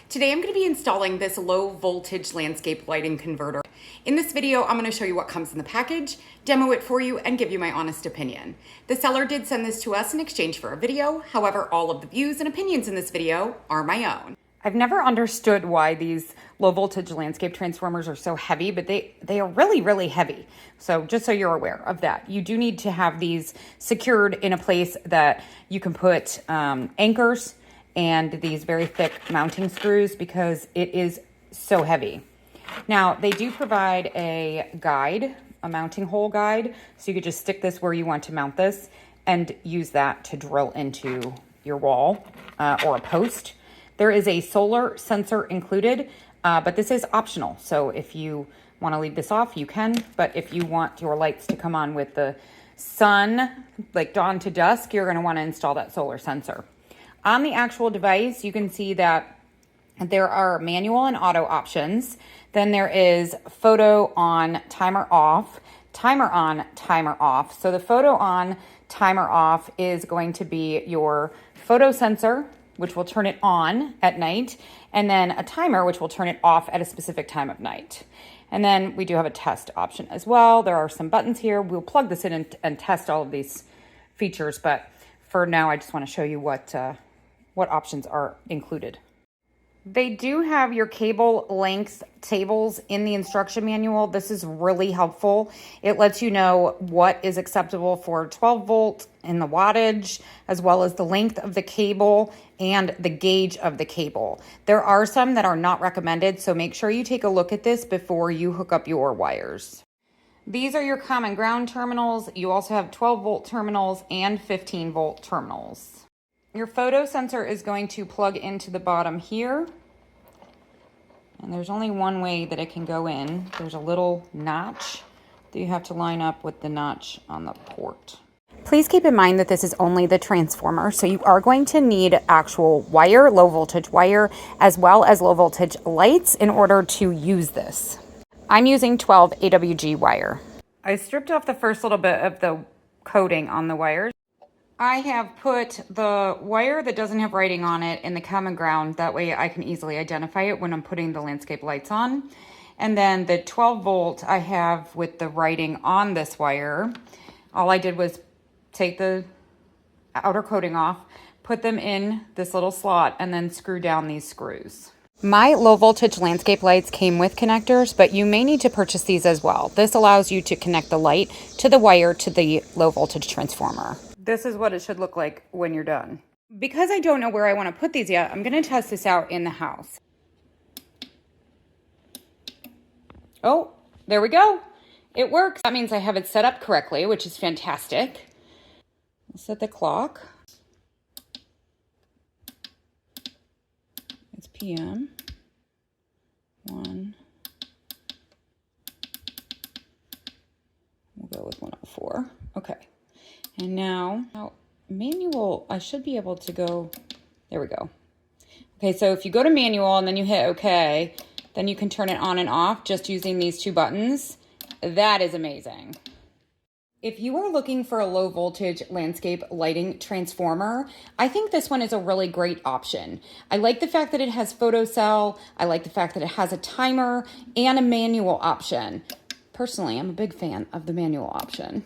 Today I'm going to be installing this low voltage landscape lighting converter. In this video, I'm going to show you what comes in the package, demo it for you, and give you my honest opinion. The seller did send this to us in exchange for a video. However, all of the views and opinions in this video are my own. I've never understood why these low voltage landscape transformers are so heavy, but they are really, really heavy. So just so you're aware of that, you do need to have these secured in a place that you can put anchors and these very thick mounting screws because it is so heavy. Now, they do provide a guide, a mounting hole guide, so you could just stick this where you want to mount this and use that to drill into your wall or a post. There is a solar sensor included, but this is optional. So if you want to leave this off, you can, but if you want your lights to come on with the sun, like dawn to dusk, you're going to want to install that solar sensor. On the actual device, you can see that there are manual and auto options. Then there is photo on, timer off, timer on, timer off. So the photo on, timer off is going to be your photo sensor, which will turn it on at night, and then a timer, which will turn it off at a specific time of night. And then we do have a test option as well. There are some buttons here. We'll plug this in and test all of these features, but for now, I just want to show you what options are included. They do have your cable length tables in the instruction manual. This is really helpful. It lets you know what is acceptable for 12 volt in the wattage, as well as the length of the cable and the gauge of the cable. There are some that are not recommended, so make sure you take a look at this before you hook up your wires. These are your common ground terminals. You also have 12 volt terminals and 15 volt terminals. Your photo sensor is going to plug into the bottom here. And there's only one way that it can go in. There's a little notch that you have to line up with the notch on the port. Please keep in mind that this is only the transformer, so you are going to need actual wire, low voltage wire, as well as low voltage lights in order to use this. I'm using 12 AWG wire. I stripped off the first little bit of the coating on the wires. I have put the wire that doesn't have writing on it in the common ground. That way I can easily identify it when I'm putting the landscape lights on. And then the 12 volt I have with the writing on this wire. All I did was take the outer coating off, put them in this little slot, and then screw down these screws. My low voltage landscape lights came with connectors, but you may need to purchase these as well. This allows you to connect the light to the wire to the low voltage transformer. This is what it should look like when you're done. Because I don't know where I want to put these yet, I'm going to test this out in the house. Oh, there we go. It works. That means I have it set up correctly, which is fantastic. I'll set the clock. It's PM. 1. We'll go with 104. Okay. And now manual, I should be able to go, there we go. Okay, so if you go to manual and then you hit OK, then you can turn it on and off just using these two buttons. That is amazing. If you are looking for a low voltage landscape lighting transformer, I think this one is a really great option. I like the fact that it has photocell. I like the fact that it has a timer and a manual option. Personally, I'm a big fan of the manual option.